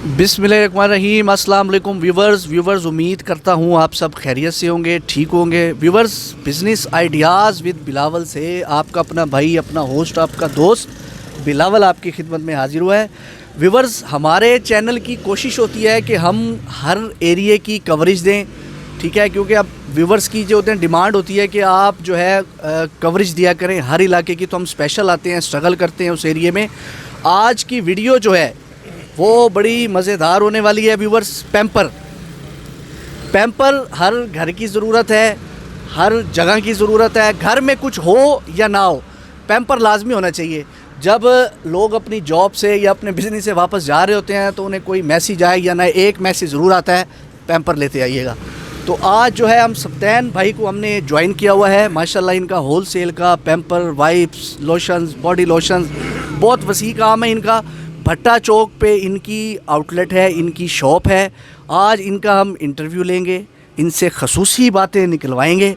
बिस्मिल्लाहिर्रहमानिर्रहीम। अस्सलाम वालेकुम व्यूवर्स, उम्मीद करता हूँ आप सब खैरियत से होंगे, ठीक होंगे। Viewers, business ideas with Bilawal से आपका अपना भाई, अपना होस्ट, आपका दोस्त बिलावल आपकी खिदमत में हाजिर हुआ है। व्यूवर्स, हमारे चैनल की कोशिश होती है कि हम हर एरिए की कवरेज दें, ठीक है, क्योंकि अब व्यूवर्स की जो होते हैं डिमांड होती है कि आप जो है कवरेज दिया करें हर इलाके की। तो हम स्पेशल आते हैं, स्ट्रगल करते हैं उस एरिए में। आज की वीडियो जो है वो बड़ी मज़ेदार होने वाली है व्यूवर्स। पैम्पर हर घर की ज़रूरत है, हर जगह की ज़रूरत है। घर में कुछ हो या ना हो, पैम्पर लाजमी होना चाहिए। जब लोग अपनी जॉब से या अपने बिज़नेस से वापस जा रहे होते हैं तो उन्हें कोई मैसेज आए या ना, एक मैसेज ज़रूर आता है, पैम्पर लेते आइएगा। तो आज जो है हम सप्तान भाई को हमने ज्वाइन किया हुआ है। माशाल्लाह इनका होल सेल का pamper, wipes, lotions, body lotions, बहुत वसी काम है इनका। भट्टा चौक पे इनकी आउटलेट है, इनकी शॉप है। आज इनका हम इंटरव्यू लेंगे, इनसे खसूसी बातें निकलवाएंगे,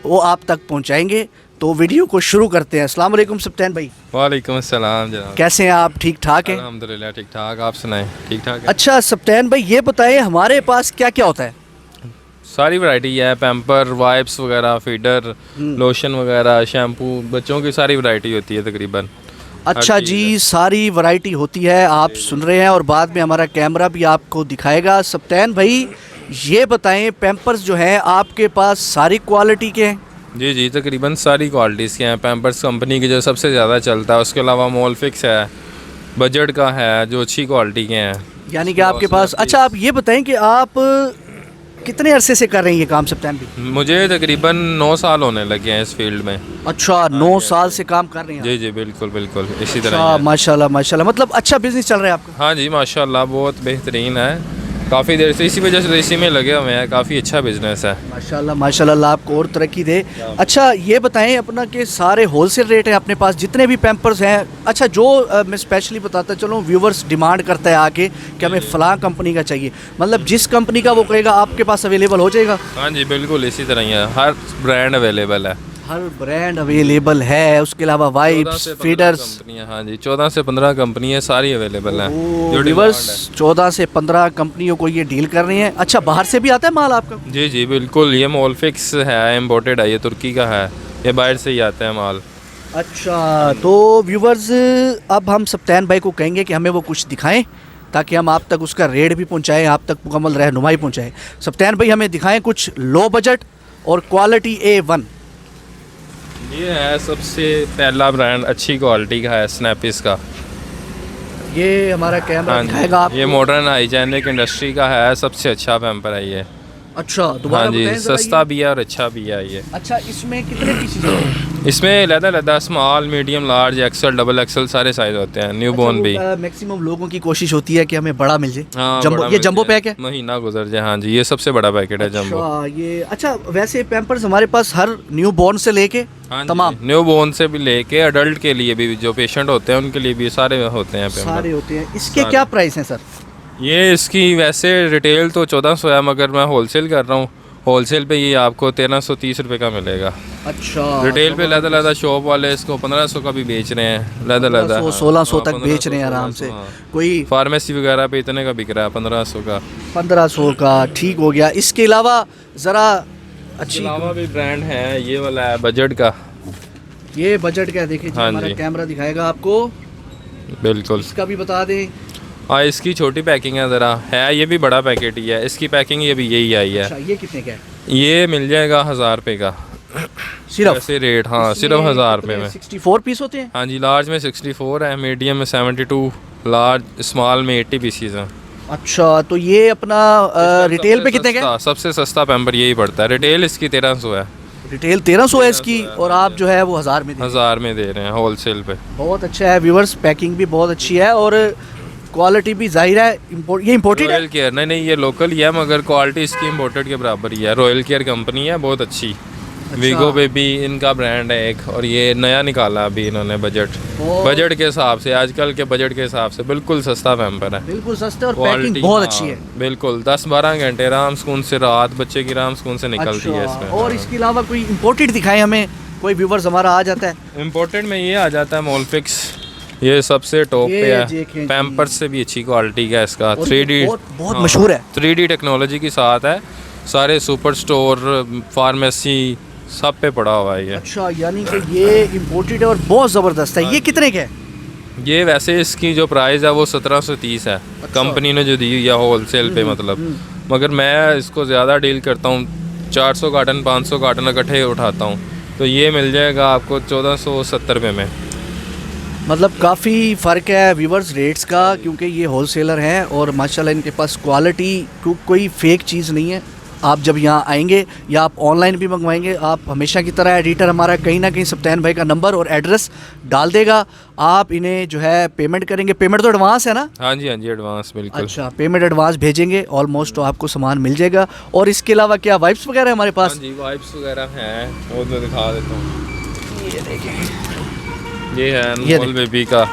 वो आप तक पहुंचाएंगे। तो वीडियो को शुरू करते हैं। अस्सलाम वालेकुम सप्तान भाई। वालेकुम अस्सलाम जनाब। कैसे हैं आप? ठीक ठाक हैं? अल्हम्दुलिल्लाह ठीक ठाक। आप सुनाएं? ठीक ठाक है। अच्छा सप्तान भाई, ये बताएं हमारे पास क्या क्या होता है? सारी वैरायटी है, पैम्पर, वाइप्स वगैरह, फीडर, लोशन वगैरह, शैम्पू, बच्चों की सारी वैरायटी होती है तकरीबन। अच्छा जी, सारी वैरायटी होती है, आप सुन रहे हैं, और बाद में हमारा कैमरा भी आपको दिखाएगा। सप्तान भाई ये बताएं, पैम्पर्स जो हैं आपके पास सारी क्वालिटी के हैं? जी जी, तकरीबन सारी क्वालिटीज़ के हैं। पैम्पर्स कंपनी की जो सबसे ज़्यादा चलता है, उसके अलावा मोलफिक्स है, बजट का है, जो अच्छी क्वालिटी के हैं। यानी कि आपके पास। अच्छा आप ये बताएं कि आप कितने अरसे से कर रहे हैं ये काम सप्तान भाई? मुझे तकरीबन 9 साल होने लगे हैं इस फील्ड में। अच्छा, 9 साल से काम कर रहे हैं? जी जी, बिल्कुल बिल्कुल इसी तरह अच्छा, ही है। माशाल्लाह माशाल्लाह, मतलब अच्छा बिजनेस चल रहा है आपका? हाँ जी, माशाल्लाह बहुत बेहतरीन है। काफ़ी देर से इसी वजह से इसी में लगे हुए हैं। काफ़ी अच्छा बिजनेस है माशाल्लाह माशाल्लाह, अल्लाह आपको और तरक्की दे। अच्छा ये बताएं अपना कि सारे होलसेल रेट है अपने पास जितने भी पैम्पर्स हैं? अच्छा, जो मैं स्पेशली बताता चलूँ, व्यूवर्स डिमांड करता है आके कि हमें फ़लाँ कंपनी का चाहिए, मतलब जिस कंपनी का वो कहेगा आपके पास अवेलेबल हो जाएगा? हाँ जी, बिल्कुल इसी तरह ही है। हर ब्रांड अवेलेबल है। हर ब्रांड अवेलेबल है। उसके अलावा वाइप्स, फीडर्स? हाँ जी, 14 से 15 कंपनियाँ सारी अवेलेबल हैं। व्यूवर्स, 14 से 15 कंपनियों को ये डील कर रही हैं। अच्छा, बाहर से भी आता है माल आपका? जी जी बिल्कुल, ये मोलफिक्स है, इम्पोर्टेड है, ये तुर्की का है, ये बाहर से ही आता है माल। अच्छा, तो व्यूवर्स अब हम सप्तान भाई को कहेंगे कि हमें वो कुछ दिखाएं ताकि हम आप तक उसका रेट भी पहुंचाएं, आप तक मुकम्मल रहनुमाई पहुंचाएं। सप्तान भाई हमें दिखाएं कुछ लो बजट और क्वालिटी A1। ये है सबसे पहला ब्रांड, अच्छी क्वालिटी का है, स्नैपिस का। ये हमारा कैमरा हाँ दिखाएगा आपको। ये मॉडर्न हाइजेनिक इंडस्ट्री का है, सबसे अच्छा पैम्पर है ये। अच्छा, दोबारा हाँ जी, बताएं जरा सस्ता भी है और अच्छा भी है ये। अच्छा, इसमें कितने पीसेस हैं? इसमें लदा small, medium, large, XL, double XL सारे साइज होते हैं, न्यू बॉर्न भी। मैक्सिमम लोगों की कोशिश होती है कि हमें बड़ा मिल जाए। हाँ, जंबो, ये जंबो पैक है? महीना गुजर जाए। हाँ जी, ये सबसे बड़ा पैकेट है जंबो। अच्छा, ये अच्छा, वैसे पैम्पर्स हमारे पास हर न्यू बॉर्न से लेके तमाम, न्यू बॉर्न से भी लेके अडल्ट के लिए भी, जो पेशेंट होते हैं उनके लिए भी सारे होते हैं पैम्पर। सारे होते हैं। इसके क्या प्राइस हैं सर? ये इसकी वैसे रिटेल तो 1400 है, मगर मैं होलसेल कर रहा हूँ। होलसेल पे ये आपको 1330 रुपये का मिलेगा। अच्छा, रिटेल पे लदा शॉप वाले इसको 1500 का भी बेच रहे हैं। लदा 1600 तक बेच रहे हैं आराम से। कोई फार्मेसी वगैरह पे इतने का बिक रहा है, 1500 का। 1500 का, ठीक हो गया। इसके अलावा ज़रा अच्छी अलावा भी ब्रांड है, ये वाला है बजट का। ये बजट का देखिए जी, हाँ हमारा जी। कैमरा दिखाएगा आपको। बिल्कुल। इसका भी बता दें। हाँ, इसकी छोटी पैकिंग है ज़रा, है ये भी बड़ा पैकेट ही है। इसकी पैकिंग ये भी यही आई है। अच्छा, ये कितने का है? ये मिल जाएगा 1000 रुपये का सिर्फ ऐसे रेट। हाँ, सिर्फ 1000 रुपये में। 64 पीस होते हैं? हाँ जी, लार्ज में 64 है, मीडियम में 72, लार्ज स्मॉल में 80 पीसीज हैं। अच्छा, तो ये अपना रिटेल पे कितने का है? सबसे सस्ता पैम्पर यही पड़ता है। रिटेल इसकी 1300 है। रिटेल 1300 है इसकी, और आप जो है वो 1000 में 1000 में दे रहे हैं होलसेल पे। बहुत अच्छा है व्यूवर्स, पैकिंग भी बहुत अच्छी है और क्वालिटी भी जाहिर है। ये इम्पोर्टेड है? रॉयल केयर नहीं, ये लोकल ही है, मगर क्वालिटी इसकी इम्पोर्टेड के बराबर ही है। रॉयल केयर कंपनी है, बहुत अच्छी। अच्छा। वीगो बेबी इनका ब्रांड है एक, और ये नया निकाला अभी इन्होंने बजट के हिसाब से, आजकल के बजट के हिसाब से बिल्कुल सस्ता पैम्पर है। बिल्कुल सस्ता, और पैकिंग बहुत अच्छी है। बिल्कुल 10-12 घंटे आराम सुकून से, रात बच्चे की आराम सुकून से निकलती है इसमें। और इसके अलावा कोई इम्पोर्टेड दिखाएं हमें, कोई व्यूवर्स हमारा आ जाता है? इम्पोर्टेड में ये आ जाता है मोलफिक्स, ये सबसे टॉप ये पे देखें है, जी। पैम्पर्स से भी अच्छी क्वालिटी का है इसका। और 3D ये बहुत मशहूर है। 3D टेक्नोलॉजी के साथ है, सारे सुपर स्टोर, फार्मेसी सब पे पड़ा हुआ है ये। अच्छा, यानी कि ये इम्पोर्टेड है और बहुत ज़बरदस्त है। ये कितने का है? ये वैसे इसकी जो प्राइस है वो 1730 है, कंपनी ने जो दी हुई है होल सेल पे मतलब। मगर मैं इसको ज़्यादा डील करता हूँ, 400 कार्टन 500 कार्टन इकट्ठे उठाता हूँ, तो ये मिल जाएगा आपको 1470 रुपये में। मतलब काफ़ी फ़र्क है व्यूवर्स रेट्स का, क्योंकि ये होलसेलर हैं और माशाल्लाह इनके पास क्वालिटी कोई फेक चीज़ नहीं है। आप जब यहाँ आएंगे या आप ऑनलाइन भी मंगवाएंगे, आप हमेशा की तरह एडिटर हमारा कहीं ना कहीं सप्तान भाई का नंबर और एड्रेस डाल देगा। आप इन्हें जो है पेमेंट करेंगे, पेमेंट तो एडवांस है ना? हाँ जी एडवांस बिल्कुल। अच्छा, पेमेंट एडवांस भेजेंगे, ऑलमोस्ट तो आपको सामान मिल जाएगा। और इसके अलावा क्या वाइप्स वगैरह हमारे पास? हाँ जी वाइप्स वगैरह हैं, वो मैं दिखा देता हूँ। ये देखें, ये है अनमोल बेबी का,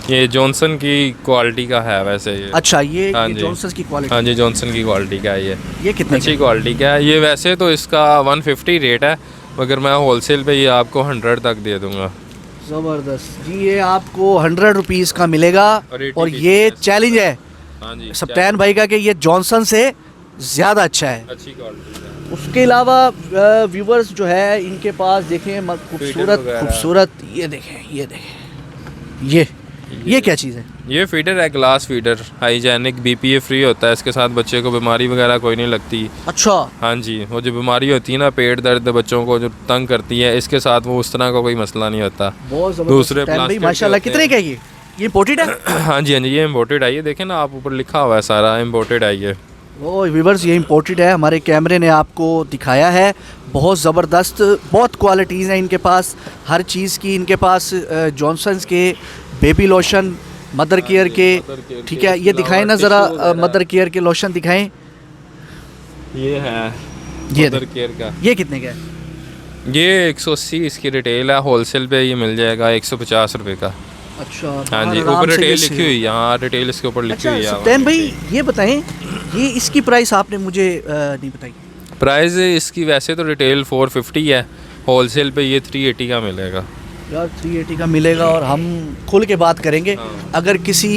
ये जॉनसन की क्वालिटी का है वैसे ये। अच्छा, ये हाँ जी। जॉनसन की क्वालिटी। हाँ जी जॉनसन की क्वालिटी का है ये कितने अच्छी क्वालिटी का है। ये वैसे तो इसका 150 रेट है, मगर मैं होलसेल पे ये आपको 100 तक दे दूंगा। ज़बरदस्त जी, ये आपको 100 रुपीज़ का मिलेगा। और 80 और की ये चीज़ है। चैलेंज है हाँ जी सप्तान भाई का कि ये जॉनसन से ज़्यादा अच्छा है। अच्छी क्वालिटी का। उसके अलावा व्यूवर्स जो है इनके पास देखें खूबसूरत वगैरह। खूबसूरत, ये देखें ये क्या चीज़ है? ये फीडर है, glass feeder, hygienic, BPA free होता है। इसके साथ बच्चे को बीमारी वगैरह कोई नहीं लगती। अच्छा, हाँ जी, वो जो बीमारी होती है ना, पेट दर्द बच्चों को जो तंग करती है, इसके साथ वो उस तरह का कोई मसला नहीं होता। बहुत ज़बरदस्त दूसरे सप्तान भाई, प्लास्टिक माशाल्लाह। के होते कितने का है ये इम्पोर्टेड है? हाँ जी ये इम्पोर्टेड है। ये देखें ना आप, ऊपर लिखा हुआ है सारा इम्पोर्टेड है ये। ओ व्यूवर्स, ये इम्पोर्टेड है, हमारे कैमरे ने आपको दिखाया है। बहुत ज़बरदस्त, बहुत क्वालिटीज़ हैं इनके पास, हर चीज़ की इनके पास। जॉनसन्स के बेबी लोशन, मदर केयर के, ठीक है, ये दिखाएं ना ज़रा, मदर केयर के लोशन दिखाएं। ये है ये मदर केयर का। ये कितने का है? ये 180 इसकी रिटेल है, होलसेल पे ये मिल जाएगा 150 रुपये का। अच्छा, हाँ जी, आराम ऊपर से रिटेल ये लिखी हुई है। हाँ रिटेल इसके ऊपर लिखी अच्छा हुई है। सप्तान भाई, ये बताएं, ये इसकी प्राइस आपने मुझे नहीं बताई। प्राइस इसकी वैसे तो रिटेल 450 है, होलसेल पे ये 380 का मिलेगा। यार 380 का मिलेगा, और हम खुल के बात करेंगे। हाँ। अगर किसी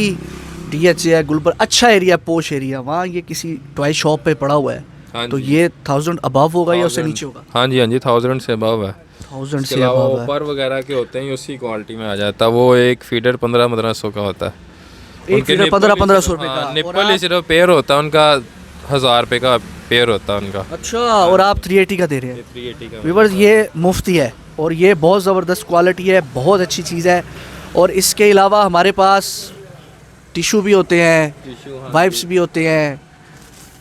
DH या गुलबर, अच्छा एरिया, पोश एरिया, वहाँ ये किसी टॉय शॉप पे पड़ा हुआ है, हाँ तो जी। ये 1000 अबव होगा या उससे 1000 नीचे होगा? हाँ जी 1000 से अबव है। 1000 इसके से अलावा अबव है। ऊपर वगैरह के होते हैं, ये उसी क्वालिटी में आ जाता है। वो एक फीडर 1500 का होता है। एक फीडर 1500 रुपये का। और निप्पल ही आप- सिर्फ पेयर होता है उनका, 1000 रुपये का पेयर होता है उनका। अच्छा, और आप 380 का दे रहे हैं। 380 का व्यूअर्स, ये मुफ्ती है और ये बहुत ज़बरदस्त क्वालिटी है, बहुत अच्छी चीज़ है। और इसके अलावा हमारे पास टिशू भी होते हैं, टिश्यू, हाँ वाइप्स भी होते हैं।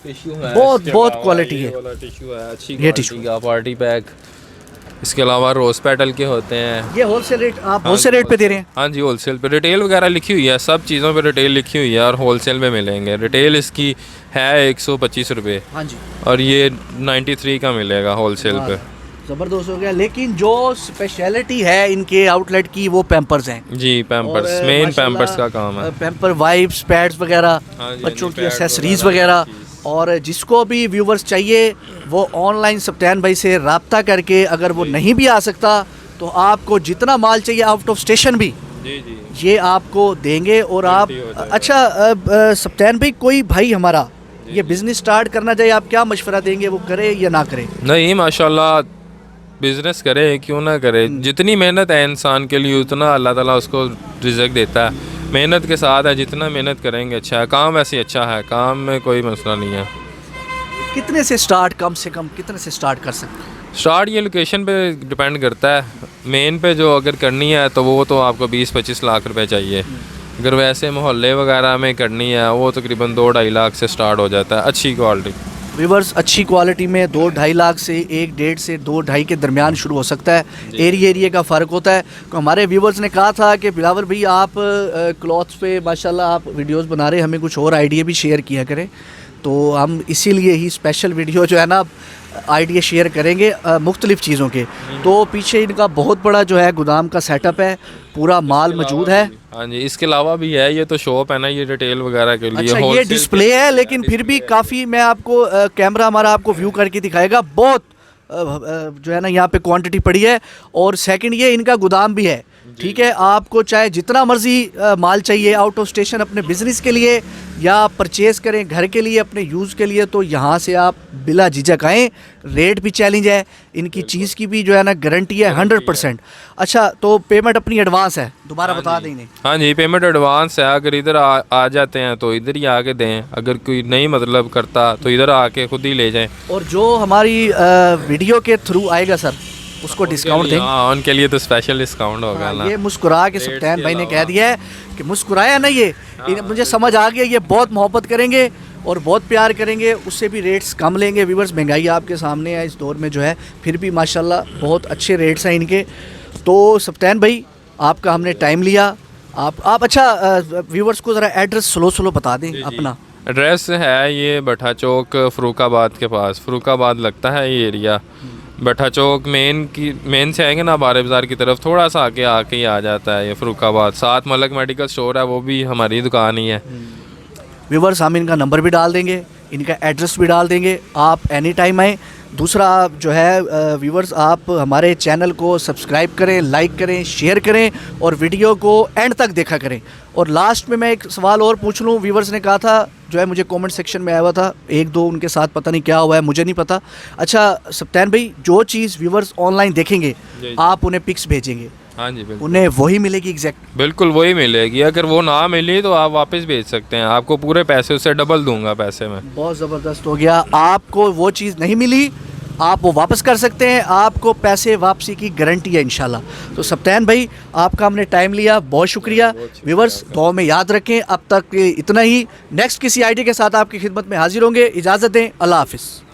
टिश्यू है। बहुत- इसके बहुत अलावा क्वालिटी ये है। वाला टिश्यू है, अच्छी ये क्वालिटी टिश्यू। का पार्टी पैक। इसके अलावा रोज पेटल के होते हैं। ये होलसेल रेट, आप हाँ होलसेल जी, रेट पे दे रहे हैं? हाँ जी होलसेल पे। रिटेल वगैरह लिखी हुई है, सब चीज़ों पे रिटेल लिखी हुई है, और होलसेल में मिलेंगे। रिटेल इसकी है 125 रुपये, हाँ जी, और ये 93 का मिलेगा होलसेल पे। ज़बरदस्त हो गया। लेकिन जो स्पेशलिटी है इनके आउटलेट की, वो पैम्पर्स हैं। जी पैम्पर्स, और, मेन माशाल्लाह, पैम्पर्स का काम है। पैम्पर, वाइप्स, पैड्स वगैरह, हाँ जी, बच्चों हाँ जी, की पैड एसेसरीज़ वगैरह, वगैरह। और जिसको भी व्यूवर्स चाहिए वो ऑनलाइन सप्तान भाई से रब्ता करके, अगर वो नहीं भी आ सकता तो आपको जितना माल चाहिए आउट ऑफ स्टेशन भी जी जी ये आपको देंगे। और आप, हो जाएगा। अच्छा सप्तान भाई, कोई भाई हमारा ये बिज़नेस स्टार्ट करना चाहिए, आप क्या मशवरा देंगे, वो करे या ना करे? नहीं माशाल्लाह, बिज़नेस करे क्यों ना करे। जितनी मेहनत है इंसान के लिए, उतना अल्लाह ताला उसको रिज़्क देता है। मेहनत के साथ है, जितना मेहनत करेंगे अच्छा है। काम वैसे अच्छा है, काम में कोई मसला नहीं है। कितने से स्टार्ट, कम से कम कितने से स्टार्ट कर सकते हैं? स्टार्ट ये लोकेशन पे डिपेंड करता है। मेन पे जो अगर करनी है तो वो तो आपको 20-25 लाख रुपए चाहिए। अगर वैसे मोहल्ले वगैरह में करनी है, वो तकरीबन 2-2.5 लाख से स्टार्ट हो जाता है, अच्छी क्वालिटी। व्यूवर्स, अच्छी क्वालिटी में 2-2.5 लाख से 1-1.5 से 2-2.5 के दरमियान शुरू हो सकता है। एरिया का फ़र्क होता है। तो हमारे व्यूवर्स ने कहा था कि बिलावल भाई, आप क्लॉथ्स पे माशाल्लाह आप वीडियोस बना रहे हैं, हमें कुछ और आइडिया भी शेयर किया करें। तो हम इसीलिए ही स्पेशल वीडियो जो है ना, आइडिया शेयर करेंगे मुख्तलिफ़ चीज़ों के। तो पीछे इनका बहुत बड़ा जो है गोदाम का सेटअप है, पूरा माल मौजूद है। हाँ जी, इसके अलावा भी है, ये तो शॉप है ना, ये रिटेल वगैरह के लिए। अच्छा, ये wholesale डिस्प्ले है, लेकिन फिर भी काफ़ी, मैं आपको कैमरा हमारा आपको व्यू करके दिखाएगा, बहुत जो है ना यहाँ पे क्वांटिटी पड़ी है। और सेकंड, ये इनका गोदाम भी है, ठीक है, आपको चाहे जितना मर्जी माल चाहिए आउट ऑफ स्टेशन अपने बिजनेस के लिए या परचेज़ करें घर के लिए अपने यूज़ के लिए, तो यहाँ से आप बिला झिझक आएँ। रेट भी चैलेंज है, इनकी चीज़ की भी जो है ना गारंटी है 100%। अच्छा, तो पेमेंट अपनी एडवांस है, दोबारा बता दें इन्हें। हाँ जी, पेमेंट एडवांस है। अगर इधर आ जाते हैं तो इधर ही आके दें, अगर कोई नहीं मतलब करता तो इधर आके खुद ही ले जाएं। और जो हमारी वीडियो के थ्रू आएगा सर, उसको डिस्काउंट देंगे। हाँ, उनके लिए तो स्पेशल डिस्काउंट होगा ना। ये मुस्कुरा के सप्तान भाई ने कह दिया है कि मुस्कुराया ना ये, मुझे समझ आ गया, ये बहुत मोहब्बत करेंगे और बहुत प्यार करेंगे, उससे भी रेट्स कम लेंगे। व्यूवर्स, महंगाई आपके सामने है इस दौर में जो है, फिर भी माशाल्लाह बहुत अच्छे रेट्स हैं इनके। तो सप्तान भाई, आपका हमने टाइम लिया, आप अच्छा व्यूवर्स को ज़रा एड्रेस स्लो बता दें अपना। एड्रेस है ये भट्टा चौक, फ़रुखाबाद के पास। फ़रुखाबाद लगता है ये एरिया। भट्टा चौक मेन से आएंगे ना बारे बाज़ार की तरफ, थोड़ा सा आके ही आ जाता है ये फ़रुखाबाद। साथ मलक मेडिकल स्टोर है, वो भी हमारी दुकान ही है। व्यूवर्स, हम इनका नंबर भी डाल देंगे, इनका एड्रेस भी डाल देंगे, आप एनी टाइम आएँ। दूसरा जो है व्यूवर्स, आप हमारे चैनल को सब्सक्राइब करें, लाइक करें, शेयर करें और वीडियो को एंड तक देखा करें। और लास्ट में मैं एक सवाल और पूछ लूँ, व्यूवर्स ने कहा था जो है, मुझे कमेंट सेक्शन में आया हुआ था, एक दो उनके साथ पता नहीं क्या हुआ है, मुझे नहीं पता। अच्छा सप्तान भाई, जो चीज़ व्यूवर्स ऑनलाइन देखेंगे आप उन्हें पिक्स भेजेंगे? हाँ जी, बिल्कुल। उन्हें वही मिलेगी एग्जैक्ट? बिल्कुल वही मिलेगी। अगर वो ना मिली तो आप वापस भेज सकते हैं, आपको पूरे पैसे उससे डबल दूंगा पैसे में। बहुत ज़बरदस्त हो गया। आपको वो चीज़ नहीं मिली, आप वो वापस कर सकते हैं, आपको पैसे वापसी की गारंटी है इंशाल्लाह। तो सप्तान भाई, आपका हमने टाइम लिया, बहुत शुक्रिया। व्यूवर्स, दुआ में याद रखें। अब तक इतना ही, नेक्स्ट किसी आइडिया के साथ आपकी खिदमत में हाजिर होंगे। इजाज़त दें, अल्लाह हाफिज़।